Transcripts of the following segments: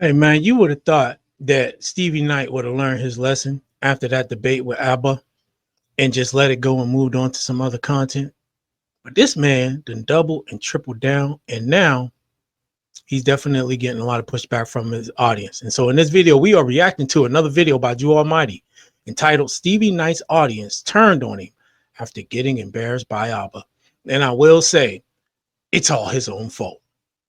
Hey man, you would have thought that Stevie Knight would have learned his lesson after that debate with ABBA and just let it go and moved on to some other content. But this man then doubled and tripled down, and now he's definitely getting a lot of pushback from his audience. And so in this video, we are reacting to another video by Jew Almighty entitled Stevie Knight's Audience Turned on Him After Getting Embarrassed by ABBA. And I will say, it's all his own fault.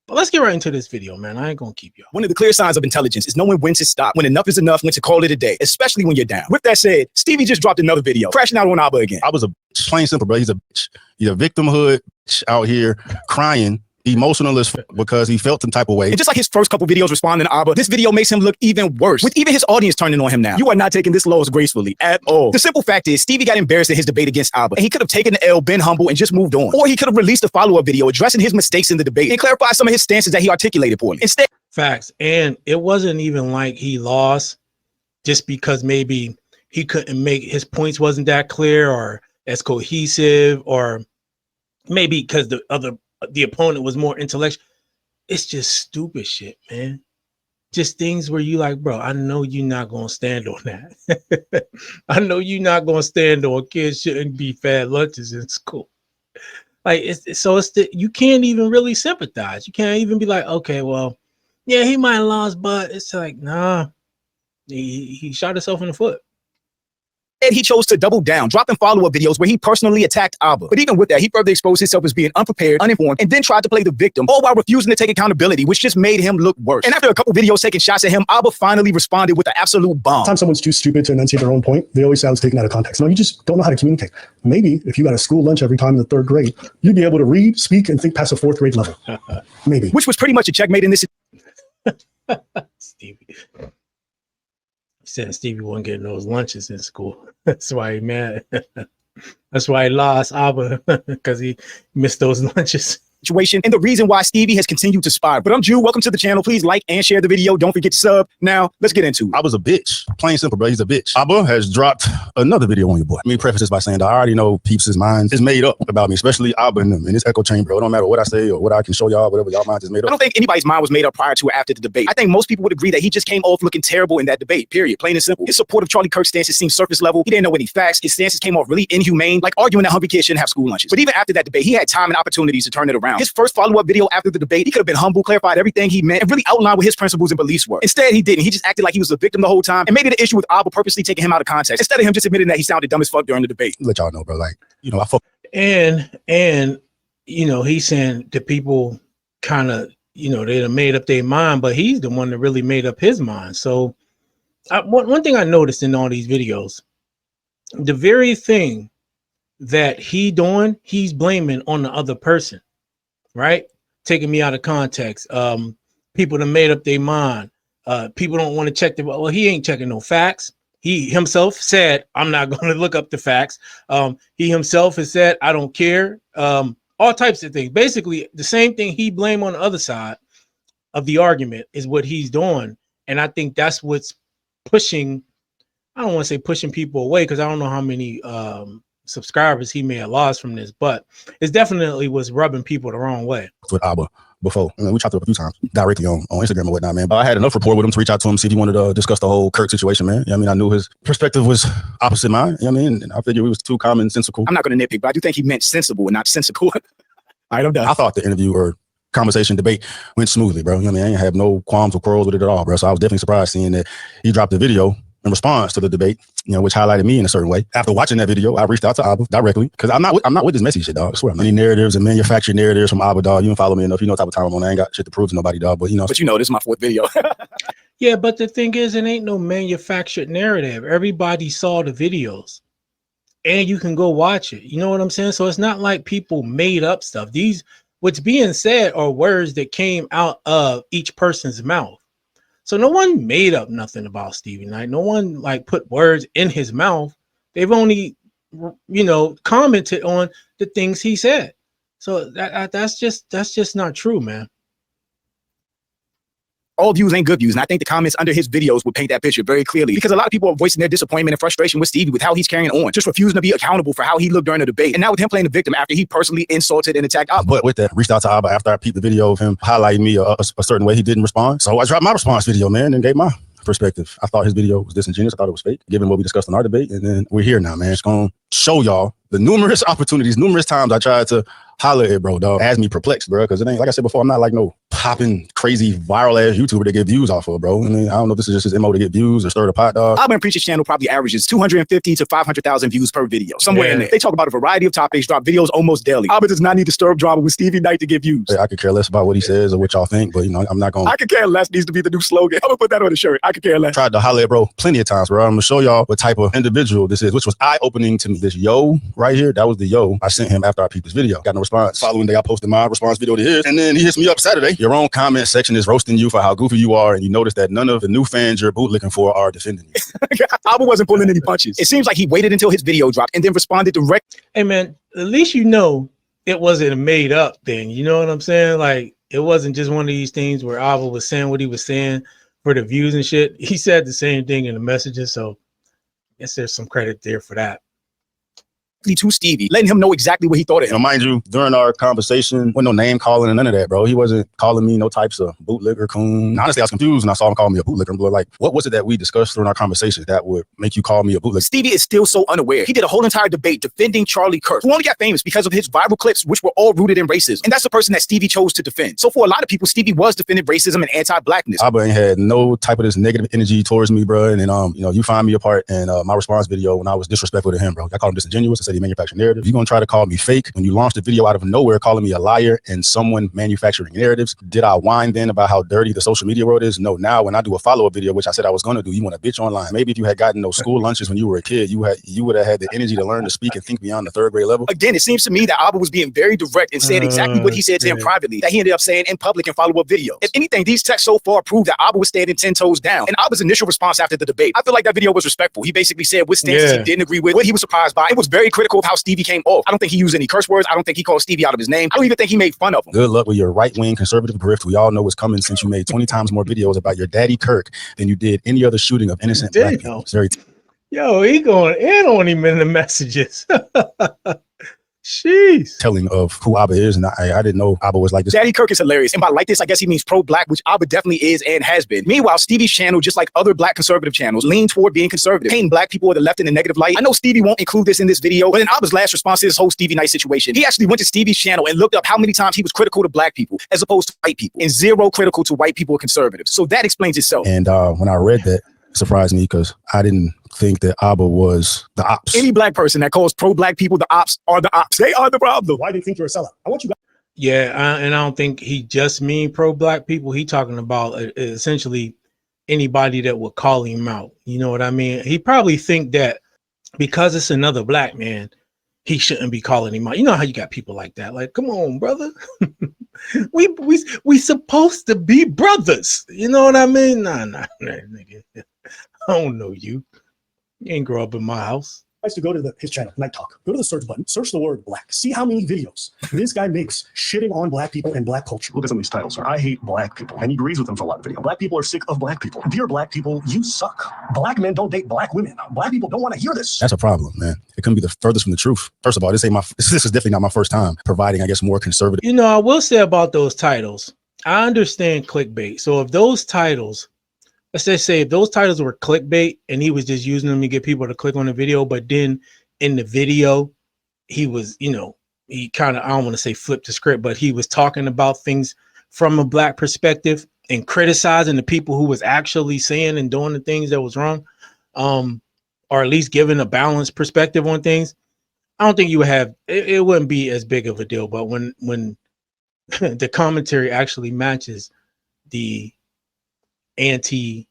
But let's get right into this video, man. I ain't gonna keep y'all. One of the clear signs of intelligence is knowing when to stop, when enough is enough, when to call it a day, especially when you're down. With that said, Stevie just dropped another video, crashing out on ABBA again. I was a bitch, plain simple, bro. He's a bitch. He's a victimhood bitch out here crying, emotional as fuck because he felt some type of way. And just like his first couple videos responding to ABBA, this video makes him look even worse, with even his audience turning on him now. You are not taking this loss gracefully at all. The simple fact is, Stevie got embarrassed in his debate against ABBA, and he could have taken the L, been humble, and just moved on. Or he could have released a follow-up video addressing his mistakes in the debate and clarify some of his stances that he articulated poorly. Instead, facts. And it wasn't even like he lost just because maybe he couldn't make his points wasn't that clear or as cohesive, or maybe because the opponent was more intellectual. It's just stupid shit, man. Just things where you like, bro, I know you're not going to stand on that. I know you're not going to stand on kids shouldn't be fed lunches in school. Like, you can't even really sympathize. You can't even be like, okay, well, yeah, he might have lost, but it's like, nah, he shot himself in the foot. he chose to double down, dropping follow-up videos where he personally attacked ABBA. But even with that, he further exposed himself as being unprepared, uninformed, and then tried to play the victim, all while refusing to take accountability, which just made him look worse. And after a couple videos taking shots at him, ABBA finally responded with an absolute bomb. Anytime someone's too stupid to enunciate their own point, they always sound taken out of context. No, you just don't know how to communicate. Maybe if you got a school lunch every time in the 3rd grade, you'd be able to read, speak, and think past the 4th grade level. Maybe. Which was pretty much a checkmate in this. Stevie. He said Stevie wasn't getting those lunches in school. That's why he mad. That's why he lost ABBA, because he missed those lunches. Situation and the reason why Stevie has continued to spiral. But I'm Jew. Welcome to the channel. Please like and share the video. Don't forget to sub. Now, let's get into it. I was a bitch. Plain simple, bro. He's a bitch. ABBA has dropped another video on your boy. Let me preface this by saying that I already know peeps' minds is made up about me, especially ABBA and them in this echo chamber. It don't matter what I say or what I can show y'all, whatever y'all minds is made up. I don't think anybody's mind was made up prior to or after the debate. I think most people would agree that he just came off looking terrible in that debate, period. Plain and simple. His support of Charlie Kirk's stances seemed surface level. He didn't know any facts. His stances came off really inhumane, like arguing that hungry kids shouldn't have school lunches. But even after that debate, he had time and opportunities to turn it around. His first follow-up video after the debate, he could have been humble, clarified everything he meant, and really outlined what his principles and beliefs were. Instead, he didn't. He just acted like he was a victim the whole time and made it an issue with ABBA purposely taking him out of context, instead of him just admitting that he sounded dumb as fuck during the debate. Let y'all know, bro. Like, you know, I fuck. And you know, he's saying the people kind of, you know, they done made up their mind, but he's the one that really made up his mind. So one thing I noticed in all these videos, the very thing that he's blaming on the other person, right? Taking me out of context. People that made up their mind. People don't want to check the, well, he ain't checking no facts. He himself said, I'm not going to look up the facts. He himself has said, I don't care. All types of things. Basically, the same thing he blamed on the other side of the argument is what he's doing. And I think that's what's pushing, I don't want to say pushing people away, because I don't know how many subscribers he may have lost from this, but it's definitely was rubbing people the wrong way. With ABBA before. I mean, we talked to him a few times directly on Instagram and whatnot, man. But I had enough rapport with him to reach out to him, see if he wanted to discuss the whole Kirk situation, man. You know what I mean? I knew his perspective was opposite mine. You know what I mean? And I figured we was too commonsensical. I'm not going to nitpick, but I do think he meant sensible and not sensical. All right, I'm done. I thought the interview or conversation debate went smoothly, bro. You know what I mean? I ain't have no qualms or quarrels with it at all, bro. So I was definitely surprised seeing that he dropped the video in response to the debate, you know, which highlighted me in a certain way. After watching that video, I reached out to ABBA directly, because I'm not with this messy shit, dog. I swear. Any narratives and manufactured narratives from ABBA, dog. You don't follow me enough. You know what type of time I'm on. I ain't got shit to prove to nobody, dog. But you know, this is my 4th video. Yeah, but the thing is, it ain't no manufactured narrative. Everybody saw the videos, and you can go watch it. You know what I'm saying? So it's not like people made up stuff. What's being said are words that came out of each person's mouth. So no one made up nothing about Stevie Knight. No one like put words in his mouth. They've only, you know, commented on the things he said. So that's just not true, man. all views ain't good views, and I think the comments under his videos would paint that picture very clearly, because a lot of people are voicing their disappointment and frustration with Stevie with how he's carrying on, just refusing to be accountable for how he looked during the debate, and now with him playing the victim after he personally insulted and attacked Abba. But with that, reached out to Abba after I peeped the video of him highlighting me a certain way. He didn't respond, so I dropped my response video, man, and gave my perspective. I thought his video was disingenuous. I thought it was fake, given what we discussed in our debate. And then we're here now, man. It's gonna show y'all the numerous opportunities, numerous times I tried to holler at bro, dog. Has me perplexed, bro, because it ain't, like I said before, I'm not like no popping crazy viral ass YouTuber to get views off of, bro. I mean, I don't know if this is just his MO to get views or stir the pot, dog. Abba and Preacher's channel probably averages 250 to 500,000 views per video, somewhere in there. They talk about a variety of topics, drop videos almost daily. Abba does not need to stir up drama with Stevie Knight to get views. I could care less about what he says or what y'all think, but you know, I'm not gonna. I could care less needs to be the new slogan. I'm gonna put that on the shirt. I could care less. Tried to holler at bro plenty of times, bro. I'm gonna show y'all what type of individual this is, which was eye-opening to me. This yo right here, that was the yo I sent him after I peeped this video. Got no response. Following day, I posted my response video to his, and then he hits me up Saturday. Your own comment section is roasting you for how goofy you are, and you notice that none of the new fans you're bootlicking for are defending you. Abba wasn't pulling any punches. It seems like he waited until his video dropped and then responded direct. Hey man, at least you know it wasn't a made up thing. You know what I'm saying? Like, it wasn't just one of these things where Abba was saying what he was saying for the views and shit. He said the same thing in the messages, so I guess there's some credit there for that. To Stevie, letting him know exactly what he thought of him. You know, mind you, during our conversation, wasn't no name calling and none of that, bro. He wasn't calling me no types of bootlicker coon. Honestly, I was confused when I saw him call me a bootlicker. But like, what was it that we discussed during our conversation that would make you call me a bootlicker? Stevie is still so unaware. He did a whole entire debate defending Charlie Kirk, who only got famous because of his viral clips, which were all rooted in racism. And that's the person that Stevie chose to defend. So for a lot of people, Stevie was defending racism and anti-blackness. Abba ain't had no type of this negative energy towards me, bro. And then, you know, you find me apart in my response video when I was disrespectful to him, bro. I called him disingenuous. I said he manufactured narrative. You gonna try to call me fake when you launched a video out of nowhere calling me a liar and someone manufacturing narratives? Did I whine then about how dirty the social media world is? No. Now when I do a follow-up video, which I said I was gonna do, you want to bitch online. Maybe if you had gotten those school lunches when you were a kid, you would have had the energy to learn to speak and think beyond the third grade level. Again, it seems to me that Abba was being very direct and said exactly what he said to him privately, that he ended up saying in public in follow-up videos. If anything, these texts so far prove that Abba was standing 10 toes down. And Abba's initial response after the debate, I feel like that video was respectful. He basically said what stances he didn't agree with, what he was surprised by. It was very critical of how Stevie came off. I don't think he used any curse words. I don't think he called Stevie out of his name. I don't even think he made fun of him. Good luck with your right-wing conservative grift. We all know what's coming since you made 20 times more videos about your daddy Kirk than you did any other shooting of innocent black people. It's very Yo, he going in on him in the messages. Jeez. telling of who Abba is, and I didn't know Abba was like this. Daddy Kirk is hilarious, and by like this, I guess he means pro-black, which Abba definitely is and has been. Meanwhile, Stevie's channel, just like other black conservative channels, lean toward being conservative, painting black people or the left in a negative light. I know Stevie won't include this in this video, but in Abba's last response to this whole Stevie Knight situation, he actually went to Stevie's channel and looked up how many times he was critical to black people as opposed to white people, and zero critical to white people or conservatives. So that explains itself. And when I read that, it surprised me because I didn't think that Abba was the ops. Any black person that calls pro-black people the ops are the ops. They are the problem. Why do you think you're a sellout? I want you guys. Yeah, and I don't think he just mean pro-black people. He talking about essentially anybody that would call him out. You know what I mean? He probably think that because it's another black man, he shouldn't be calling him out. You know how you got people like that? Like, come on, brother. we supposed to be brothers. You know what I mean? Nah, nigga. I don't know you. You ain't grow up in my house. To go to his channel, Night Talk. Go to the search button, search the word black. See how many videos this guy makes shitting on black people and black culture. Look at some of these titles. I hate black people. And he agrees with them for a lot of videos. Black people are sick of black people. Dear black people, you suck. Black men don't date black women. Black people don't want to hear this. That's a problem, man. It couldn't be the furthest from the truth. First of all, this is definitely not my first time providing, I guess, more conservative. You know, I will say about those titles, I understand clickbait. So if those titles, let's just say if those titles were clickbait and he was just using them to get people to click on the video, but then in the video, he was, you know, he kind of, I don't want to say flipped the script, but he was talking about things from a black perspective and criticizing the people who was actually saying and doing the things that was wrong, or at least giving a balanced perspective on things. I don't think you would have, it wouldn't be as big of a deal. But when the commentary actually matches the anti,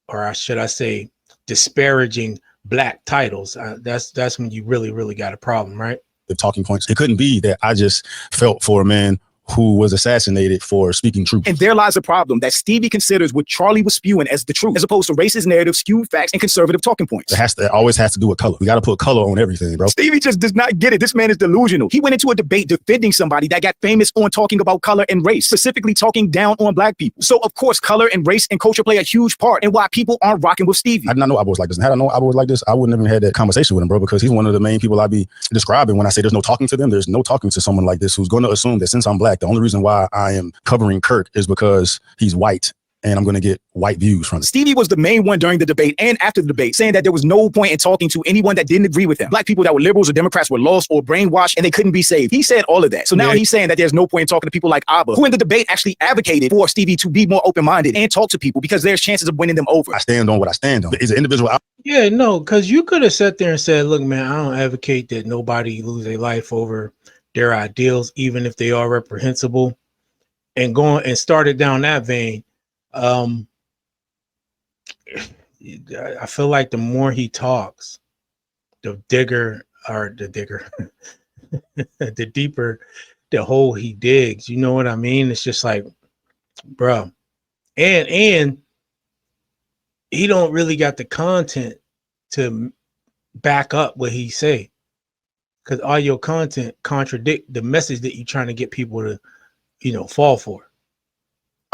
or should I say disparaging black titles, that's when you really got a problem, right? The talking points. It couldn't be that I just felt for a man who was assassinated for speaking truth. And there lies a problem that Stevie considers what Charlie was spewing as the truth, as opposed to racist narrative, skewed facts, and conservative talking points. It always has to do with color. We got to put color on everything, bro. Stevie just does not get it. This man is delusional. He went into a debate defending somebody that got famous on talking about color and race, specifically talking down on black people. So, of course, color and race and culture play a huge part in why people aren't rocking with Stevie. I did not know Abba was like this. And had I known Abba was like this, I wouldn't have even had that conversation with him, bro, because he's one of the main people I be describing when I say there's no talking to them. There's no talking to someone like this who's going to assume that since I'm black, the only reason why I am covering Kirk is because he's white and I'm going to get white views from it. Stevie was the main one during the debate and after the debate, saying that there was no point in talking to anyone that didn't agree with him. Black people that were liberals or Democrats were lost or brainwashed and they couldn't be saved. He said all of that. So now he's saying that there's no point in talking to people like Abba, who in the debate actually advocated for Stevie to be more open-minded and talk to people because there's chances of winning them over. I stand on what I stand on. Is an individual out? Yeah, no, because you could have sat there and said, look, man, I don't advocate that nobody lose their life over their ideals, even if they are reprehensible, and going and started down that vein. I feel like the more he talks, the deeper the hole he digs. You know what I mean? It's just like, bro, and he don't really got the content to back up what he say, because all your content contradict the message that you're trying to get people to, fall for.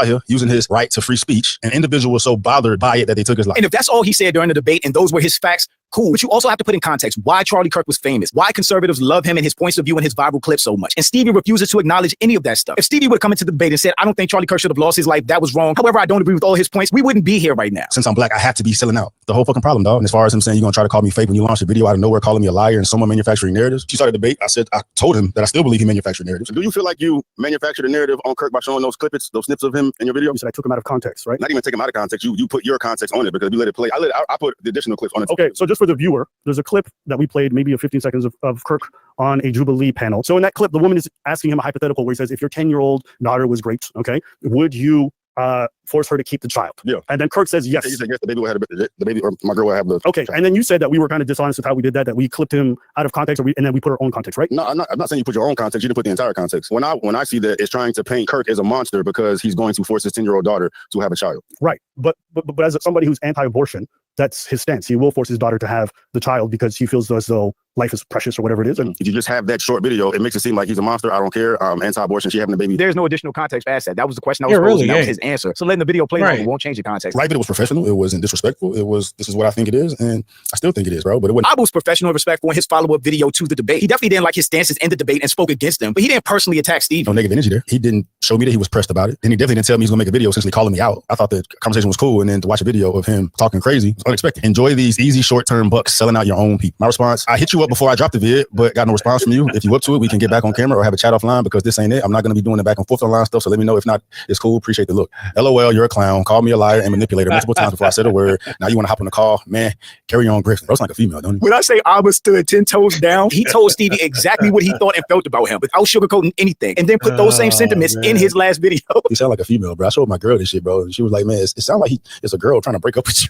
Here using his right to free speech, an individual was so bothered by it that they took his life. And if that's all he said during the debate and those were his facts, cool. But you also have to put in context why Charlie Kirk was famous, why conservatives love him and his points of view and his viral clips so much. And Stevie refuses to acknowledge any of that stuff. If Stevie would come into the debate and said, I don't think Charlie Kirk should have lost his life, that was wrong. However, I don't agree with all his points, we wouldn't be here right now. Since I'm black, I have to be selling out. The whole fucking problem, dog. And as far as him saying you're gonna try to call me fake when you launched a video out of nowhere, calling me a liar and someone manufacturing narratives. She started the debate. I told him that I still believe he manufactured narratives. Do you feel like you manufactured a narrative on Kirk by showing those clips, those snips of him in your video? You said I took him out of context, right? Not even take him out of context. You put your context on it because you let it play. I put the additional clips on it. Okay, so just for the viewer, there's a clip that we played, maybe 15 seconds of Kirk on a Jubilee panel. So in that clip, the woman is asking him a hypothetical where he says, if your 10-year-old daughter was raped, okay, would you force her to keep the child? Yeah. And then Kirk says yes. You said yes, the baby or my girl would have the. Okay, and then you said that we were kind of dishonest with how we did that we clipped him out of context, and then we put our own context, right? No, I'm not saying you put your own context. You didn't put the entire context. When I see that it's trying to paint Kirk as a monster because he's going to force his 10-year-old daughter to have a child. Right, but as somebody who's anti-abortion, that's his stance. He will force his daughter to have the child because he feels as though life is precious or whatever it is. And if you just have that short video, it makes it seem like he's a monster. I don't care. Anti-abortion. She having a baby. There's no additional context past that. That was the question I was posing. That was his answer. So letting the video play Right. won't change the context. Right, but it was professional. It wasn't disrespectful. This is what I think it is, and I still think it is, bro. But it wasn't. Abu was professional and respectful in his follow-up video to the debate. He definitely didn't like his stances in the debate and spoke against them, but he didn't personally attack Steve. No negative energy there. He didn't show me that he was pressed about it, and he definitely didn't tell me he's gonna make a video essentially calling me out. I thought the conversation was cool, and then to watch a video of him talking crazy was unexpected. Enjoy these easy short-term bucks selling out your own people. My response: I hit you up before I dropped the vid, but got no response from you. If you up to it, we can get back on camera or have a chat offline because this ain't it. I'm not gonna be doing the back and forth online stuff. So let me know. If not, it's cool. Appreciate the look. LOL, you're a clown. Call me a liar and manipulator multiple times before I said a word. Now you want to hop on the call, man? Carry on, Griffin. Bro's like a female, don't he? When I say Abu stood 10 toes down, he told Stevie exactly what he thought and felt about him without sugarcoating anything, and then put those same sentiments in his last video. He sound like a female, bro. I showed my girl this shit, bro, and she was like, "Man, it sounds like it's a girl trying to break up with you."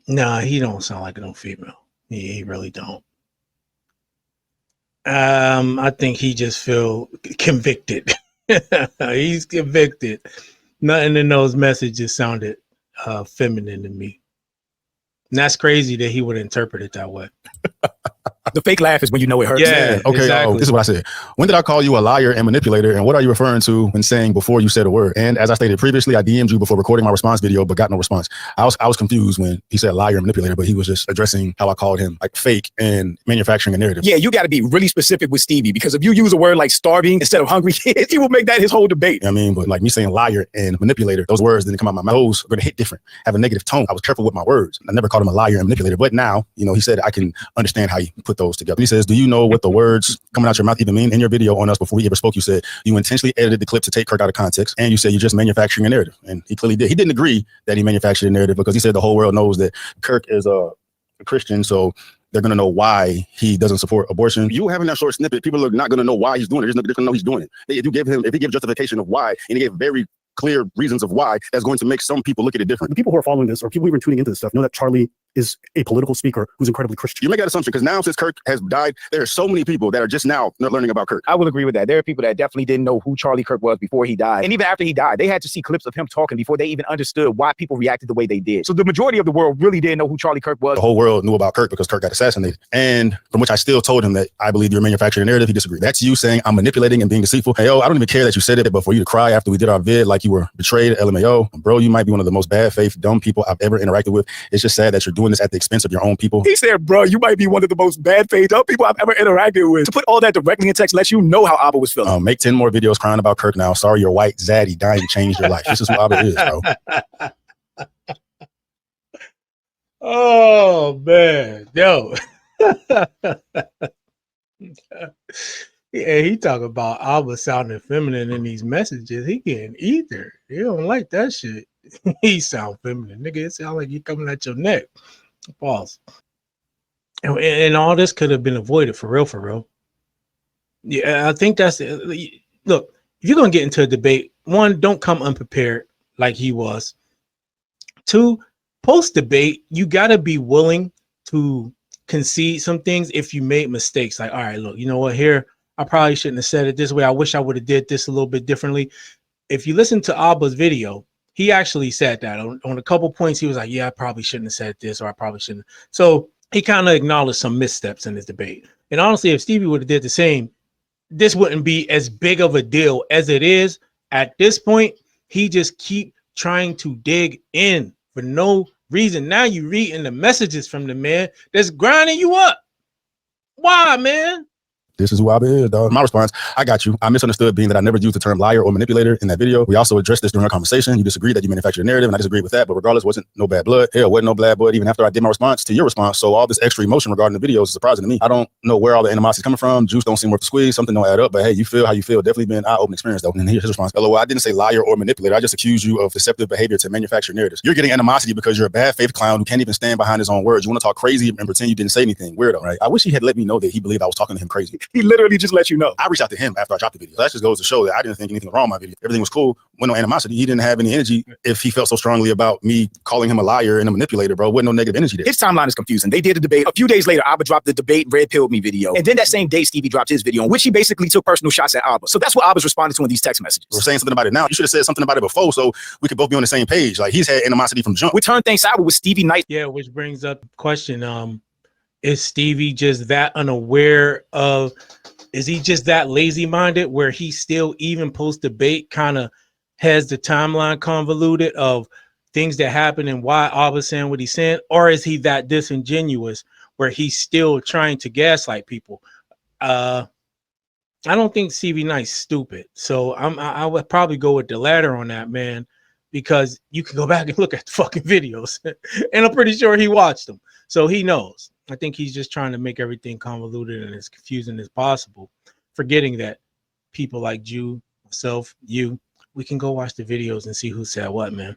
Nah, he don't sound like no female. He really don't. I think he just feel convicted. He's convicted. Nothing in those messages sounded feminine to me. And that's crazy that he would interpret it that way. The fake laugh is when you know it hurts. Yeah, Okay, exactly. this is what I said. When did I call you a liar and manipulator? And what are you referring to when saying before you said a word? And as I stated previously, I DM'd you before recording my response video, but got no response. I was confused when he said liar and manipulator, but he was just addressing how I called him like fake and manufacturing a narrative. Yeah, you got to be really specific with Stevie, because if you use a word like starving instead of hungry kids, he will make that his whole debate. I mean, but like me saying liar and manipulator, those words didn't come out my mouth. Those are going to hit different, have a negative tone. I was careful with my words. I never called him a liar and manipulator, but now, he said I can understand how you put those together. He says, do you know what the words coming out your mouth even mean? In your video on us before we ever spoke, you said you intentionally edited the clip to take Kirk out of context, and you said you're just manufacturing a narrative. And he clearly did. He didn't agree that he manufactured a narrative because he said the whole world knows that Kirk is a Christian, so they're going to know why he doesn't support abortion. You having that short snippet, people are not going to know why he's doing it. They're just going to know he's doing it. If he gave justification of why, and he gave very clear reasons of why, that's going to make some people look at it different. The people who are following this, or people who are tuning into this stuff, know that Charlie is a political speaker who's incredibly Christian. You make that assumption because now since Kirk has died, there are so many people that are just now learning about Kirk. I will agree with that. There are people that definitely didn't know who Charlie Kirk was before he died. And even after he died, they had to see clips of him talking before they even understood why people reacted the way they did. So the majority of the world really didn't know who Charlie Kirk was. The whole world knew about Kirk because Kirk got assassinated. And from which I still told him that I believe you're manufacturing a narrative. He disagreed. That's you saying I'm manipulating and being deceitful. Hey, yo, I don't even care that you said it, but for you to cry after we did our vid like you were betrayed, LMAO, bro, you might be one of the most bad faith, dumb people I've ever interacted with. It's just sad that you're doing this at the expense of your own people. He said, bro, you might be one of the most bad faith dumb people I've ever interacted with. To put all that directly in text lets you know how Abba was feeling. Make 10 more videos crying about Kirk now. Sorry, your white zaddy dying changed your life. This is who Abba is, bro. Oh man, yo. Yeah, he talking about Abba sounding feminine in these messages. He getting either. He don't like that shit. He sound feminine, nigga. It sound like he coming at your neck. Pause. And all this could have been avoided for real, for real. Yeah, I think that's it. Look, if you're gonna get into a debate, one, don't come unprepared like he was. Two, post debate, you gotta be willing to concede some things if you made mistakes. Like, all right, look, you know what? Here, I probably shouldn't have said it this way. I wish I would have did this a little bit differently. If you listen to Abba's video, he actually said that on a couple points. He was like, yeah, I probably shouldn't have said this, or I probably shouldn't. So he kind of acknowledged some missteps in his debate. And honestly, if Stevie would have did the same, this wouldn't be as big of a deal as it is at this point. He just keep trying to dig in for no reason. Now you reading the messages from the man that's grinding you up. Why, man? This is who Abba is, dog. My response, I got you. I misunderstood being that I never used the term liar or manipulator in that video. We also addressed this during our conversation. You disagreed that you manufactured a narrative, and I disagreed with that. But regardless, wasn't no bad blood. Hell, wasn't no bad blood even after I did my response to your response. So all this extra emotion regarding the videos is surprising to me. I don't know where all the animosity is coming from. Juice don't seem worth the squeeze. Something don't add up. But hey, you feel how you feel. Definitely been an eye-opening experience, though. And here's his response. LOL, I didn't say liar or manipulator. I just accused you of deceptive behavior to manufacture narratives. You're getting animosity because you're a bad faith clown who can't even stand behind his own words. You want to talk crazy and pretend you didn't say anything. Weirdo, right? I wish he had let me know that he believed I was talking to him crazy. He literally just let you know. I reached out to him after I dropped the video. So that just goes to show that I didn't think anything wrong with my video. Everything was cool. Went no animosity. He didn't have any energy if he felt so strongly about me calling him a liar and a manipulator, bro. Wasn't no negative energy there. His timeline is confusing. They did a debate. A few days later, Abba dropped the debate red pilled me video. And then that same day, Stevie dropped his video in which he basically took personal shots at Abba. So that's what Abba's responding to in these text messages. We're saying something about it now. You should have said something about it before so we could both be on the same page. Like, he's had animosity from jump. We turned things sour with Stevie Knight. Yeah, which brings up the question, is Stevie just that unaware of, is he just that lazy-minded where he still even post-debate kind of has the timeline convoluted of things that happen and why Abba's saying what he's saying? Or is he that disingenuous where he's still trying to gaslight people? I don't think Stevie Knight's stupid. So I would probably go with the latter on that, man, because you can go back and look at the fucking videos and I'm pretty sure he watched them. So he knows. I think he's just trying to make everything convoluted and as confusing as possible, forgetting that people like you, myself, you, we can go watch the videos and see who said what, man.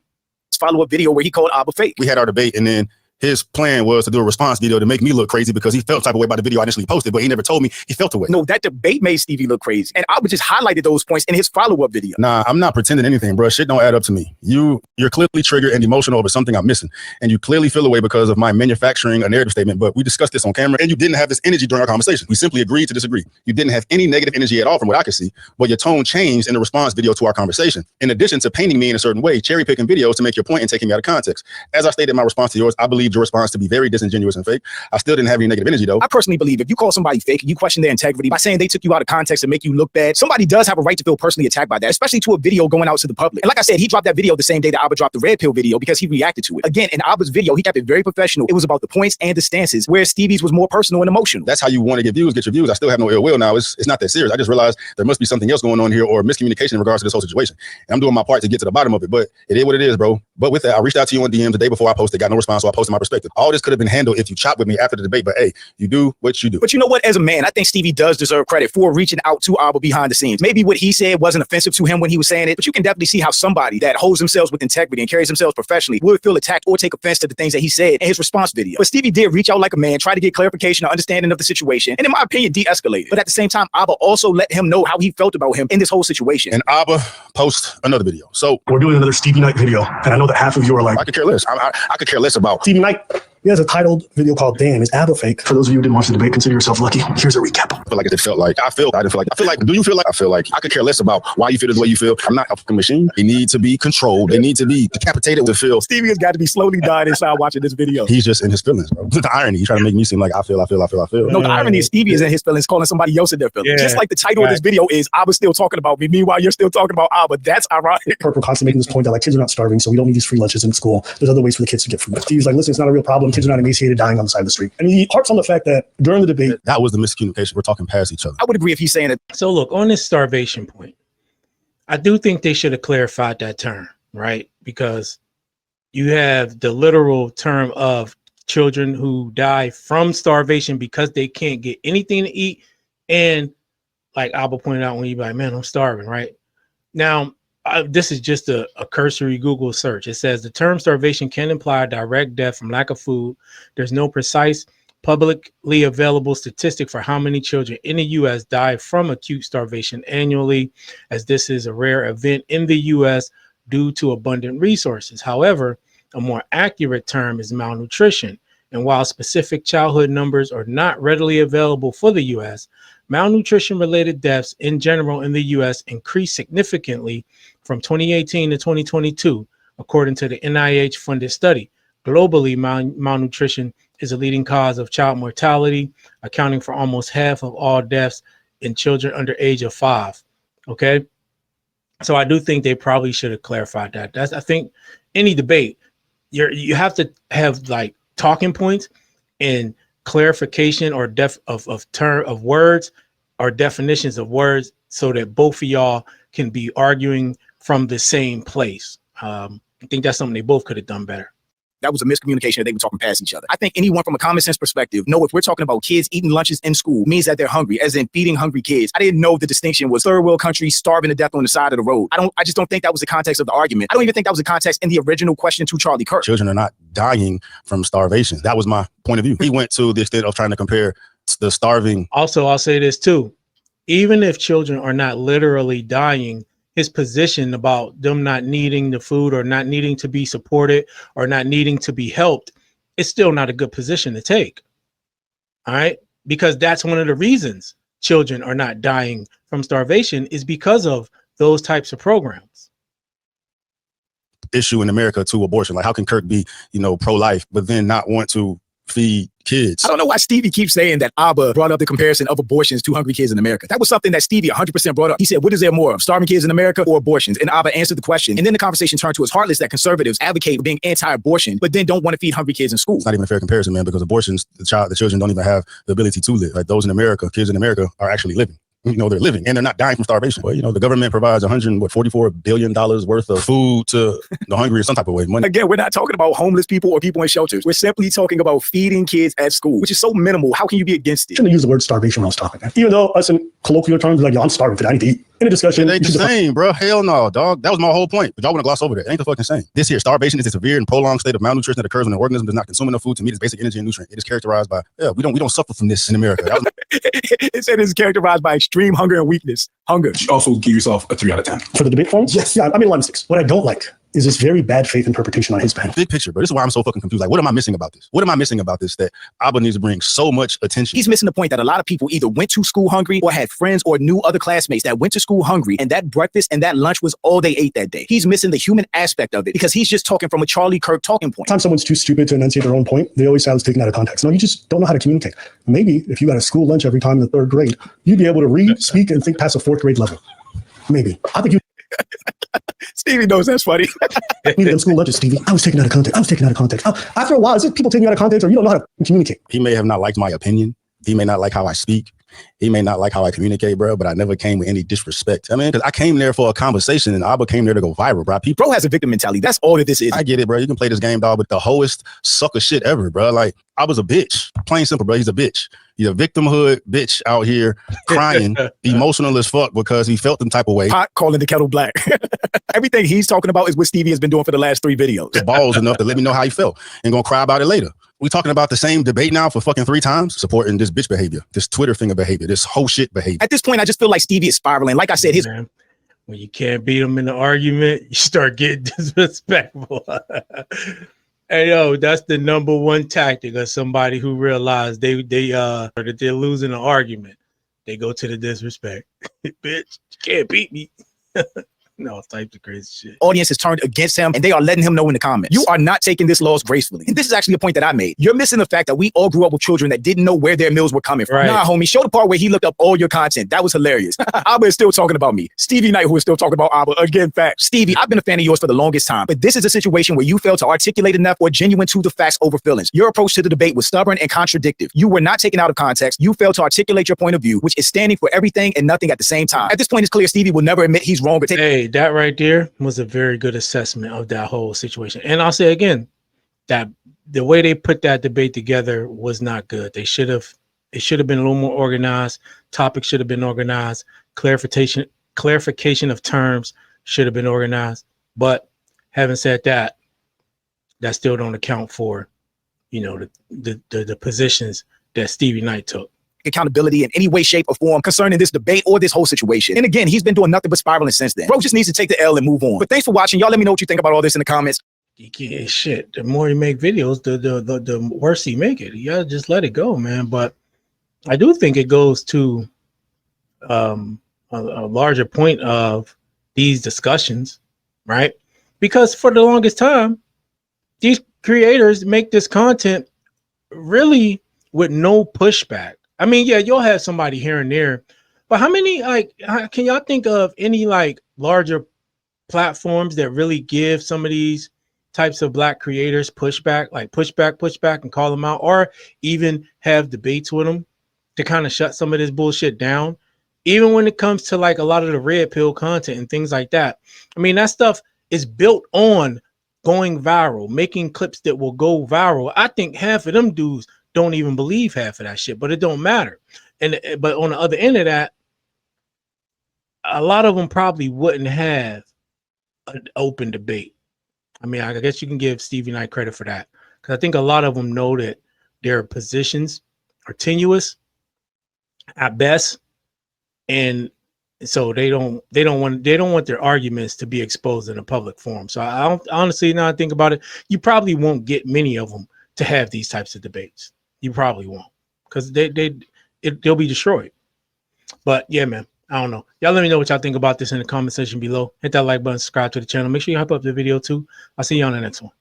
Follow-up video where he called Abba fake. We had our debate, and then his plan was to do a response video to make me look crazy because he felt type of way about the video I initially posted, but he never told me he felt the way. No, that debate made Stevie look crazy. And Abba just highlighted those points in his follow-up video. Nah, I'm not pretending anything, bro. Shit don't add up to me. You're clearly triggered and emotional over something I'm missing. And you clearly feel away because of my manufacturing a narrative statement, but we discussed this on camera and you didn't have this energy during our conversation. We simply agreed to disagree. You didn't have any negative energy at all from what I could see, but your tone changed in the response video to our conversation. In addition to painting me in a certain way, cherry picking videos to make your point and taking me out of context. As I stated in my response to yours, I believed your response to be very disingenuous and fake. I still didn't have any negative energy though. I personally believe if you call somebody fake and you question their integrity by saying they took you out of context and make you look bad, somebody does have a right to feel personally attacked by that, especially to a video going out to the public. And like I said, he dropped that video the same day that Abba dropped the red pill video because he reacted to it. Again, in Abba's video, he kept it very professional. It was about the points and the stances, where Stevie's was more personal and emotional. That's how you want to get views, get your views. I still have no ill will now. It's not that serious. I just realized there must be something else going on here or miscommunication in regards to this whole situation. And I'm doing my part to get to the bottom of it, but it is what it is, bro. But with that, I reached out to you on DM the day before I posted, got no response, so I posted my perspective. All this could have been handled if you chopped with me after the debate, but hey, you do what you do. But you know what? As a man, I think Stevie does deserve credit for reaching out to Abba behind the scenes. Maybe what he said wasn't offensive to him when he was saying it, but you can definitely see how somebody that holds themselves with integrity and carries themselves professionally would feel attacked or take offense to the things that he said in his response video. But Stevie did reach out like a man, try to get clarification or understanding of the situation, and in my opinion, de-escalated. But at the same time, Abba also let him know how he felt about him in this whole situation. And Abba post another video. So We're doing another Stevie Knight video, and I know that half of you are like, I could care less. I could care less about Stevie Knight, He has a titled video called "Damn, Is ABBA Fake?" For those of you who didn't watch the debate, consider yourself lucky. Here's a recap. I feel like it felt like I didn't feel like do you feel like I feel like I could care less about why you feel the way you feel. I'm not a fucking machine. They need to be controlled. They need to be decapitated to feel. Stevie has got to be slowly dying inside watching this video. He's just in his feelings, bro. The irony. He's trying to make me seem like I feel. No, the irony is Stevie is in his feelings, calling somebody else in their feelings. Just like the title of this video is "Abba's still talking about me." Meanwhile, you're still talking about Abba. That's ironic. We're constantly making this point that like kids are not starving, so we don't need these free lunches in school. There's other ways for the kids to get food. Steve's like, listen, it's not a real problem. Kids are not emaciated, dying on the side of the street. And he harps on the fact that during the debate, that was the miscommunication. We're talking past each other. I would agree if he's saying it. So look, on this starvation point, I do think they should have clarified that term, right? Because you have the literal term of children who die from starvation because they can't get anything to eat. And like Abba pointed out, when you're like, man, I'm starving, right? Now, this is just a cursory Google search. It says the term starvation can imply direct death from lack of food. There's no precise publicly available statistic for how many children in the U.S. die from acute starvation annually, as this is a rare event in the U.S. due to abundant resources. However, a more accurate term is malnutrition. And while specific childhood numbers are not readily available for the U.S., malnutrition-related deaths in general in the U.S. increased significantly from 2018 to 2022, according to the NIH-funded study. Globally, malnutrition is a leading cause of child mortality, accounting for almost half of all deaths in children under age of 5. Okay, so I do think they probably should have clarified that. I think any debate, you have to have like talking points and clarification or of words or definitions of words, so that both of y'all can be arguing from the same place. I think that's something they both could have done better. That was a miscommunication that they were talking past each other. I think anyone from a common sense perspective know if we're talking about kids eating lunches in school means that they're hungry, as in feeding hungry kids. I didn't know the distinction was third world countries starving to death on the side of the road. I just don't think that was the context of the argument. I don't even think that was the context in the original question to Charlie Kirk. Children are not dying from starvation. That was my point of view. He went to the extent of trying to compare the starving. Also, I'll say this too. Even if children are not literally dying, his position about them not needing the food or not needing to be supported or not needing to be helped, it's still not a good position to take. All right. Because that's one of the reasons children are not dying from starvation, is because of those types of programs. Issue in America to abortion. Like, how can Kirk be, pro-life, but then not want to feed kids? I don't know why Stevie keeps saying that Abba brought up the comparison of abortions to hungry kids in America. That was something that Stevie 100% brought up. He said, what is there more of, starving kids in America or abortions? And Abba answered the question. And then the conversation turned to his heartless that conservatives advocate being anti-abortion, but then don't want to feed hungry kids in school. It's not even a fair comparison, man, because abortions, the children don't even have the ability to live. Like, those in America, kids in America are actually living. They're living and they're not dying from starvation. Well, the government provides $44 billion worth of food to the hungry in some type of way. Money. Again, we're not talking about homeless people or people in shelters. We're simply talking about feeding kids at school, which is so minimal. How can you be against it? Shouldn't use the word starvation when I was talking. Even though us in colloquial terms, like, yo, I'm starving today, I need to eat. In a discussion, it ain't the same, bro. Hell no, dog. That was my whole point. But y'all want to gloss over that. It ain't the fucking same. This here, starvation is a severe and prolonged state of malnutrition that occurs when an organism does not consume enough food to meet its basic energy and nutrient. It is characterized by, we don't suffer from this in America. It said it's characterized by extreme hunger and weakness. Hunger. You also give yourself a 3 out of 10. For the debate forums? Yes. Yeah, I made a lot of mistakes. What I don't like is this very bad faith interpretation on his behalf. Big picture, bro. This is why I'm so fucking confused. Like, what am I missing about this? What am I missing about this that Abba needs to bring so much attention? He's missing the point that a lot of people either went to school hungry or had friends or knew other classmates that went to school hungry, and that breakfast and that lunch was all they ate that day. He's missing the human aspect of it because he's just talking from a Charlie Kirk talking point. Anytime someone's too stupid to enunciate their own point, they always say it's taken out of context. No, you just don't know how to communicate. Maybe if you got a school lunch every time in the 3rd grade, you'd be able to read, speak, and think past a 4th grade level. Maybe. I think you. Stevie knows that's funny. Need them school lunches, Stevie. I was taken out of context. After a while, is it people taking you out of context, or you don't know how to communicate? He may have not liked my opinion. He may not like how I speak. He may not like how I communicate, bro, but I never came with any disrespect. I mean, because I came there for a conversation and Abba came there to go viral, bro. Bro has a victim mentality. That's all that this is. I get it, bro. You can play this game, dog, with the hoest sucker shit ever, bro. Like, I was a bitch. Plain simple, bro. He's a bitch. He's a victimhood bitch out here crying, emotional as fuck because he felt some type of way. Pot calling the kettle black. Everything he's talking about is what Stevie has been doing for the last 3 videos. The balls enough to let me know how he felt and gonna cry about it later. We talking about the same debate now for fucking 3 times, supporting this bitch behavior, this Twitter finger behavior, this whole shit behavior. At this point, I just feel like Stevie is spiraling. Like I said, when you can't beat him in the argument, you start getting disrespectful. Hey yo, that's the number one tactic of somebody who realized that they're losing an argument. They go to the disrespect. Bitch, you can't beat me. No, types of crazy shit. Audience is turned against him and they are letting him know in the comments. You are not taking this loss gracefully. And this is actually a point that I made. You're missing the fact that we all grew up with children that didn't know where their meals were coming from. Right. Nah, homie, show the part where he looked up all your content. That was hilarious. Abba is still talking about me. Stevie Knight, who is still talking about Abba. Again, facts. Stevie, I've been a fan of yours for the longest time, but this is a situation where you failed to articulate enough or genuine to the facts over feelings. Your approach to the debate was stubborn and contradictive. You were not taken out of context. You failed to articulate your point of view, which is standing for everything and nothing at the same time. At this point, it's clear Stevie will never admit he's wrong or take. Hey, that right there was a very good assessment of that whole situation. And I'll say again, that the way they put that debate together was not good. It should have been a little more organized. Topics should have been organized. Clarification of terms should have been organized. But having said that, that still don't account for, you know, the positions that Stevie Knight took. Accountability in any way, shape, or form concerning this debate or this whole situation. And again, he's been doing nothing but spiraling since then. Bro just needs to take the L and move on. But thanks for watching. Y'all let me know what you think about all this in the comments. You can't, shit. The more you make videos, the worse you make it. You gotta just let it go, man. But I do think it goes to a larger point of these discussions, right? Because for the longest time, these creators make this content really with no pushback. I mean, yeah, you'll have somebody here and there, but how many, can y'all think of any like larger platforms that really give some of these types of black creators pushback, like pushback and call them out, or even have debates with them to kind of shut some of this bullshit down? Even when it comes to like a lot of the red pill content and things like that. I mean, that stuff is built on going viral, making clips that will go viral. I think half of them dudes don't even believe half of that shit, but it don't matter. But on the other end of that, a lot of them probably wouldn't have an open debate. I mean, I guess you can give Stevie Knight credit for that, because I think a lot of them know that their positions are tenuous at best, and so they don't want their arguments to be exposed in a public forum. So I don't, honestly, now I think about it, you probably won't get many of them to have these types of debates. You probably won't, because they'll be destroyed. But yeah, man, I don't know. Y'all let me know what y'all think about this in the comment section below. Hit that like button, subscribe to the channel. Make sure you hype up the video too. I'll see you on the next one.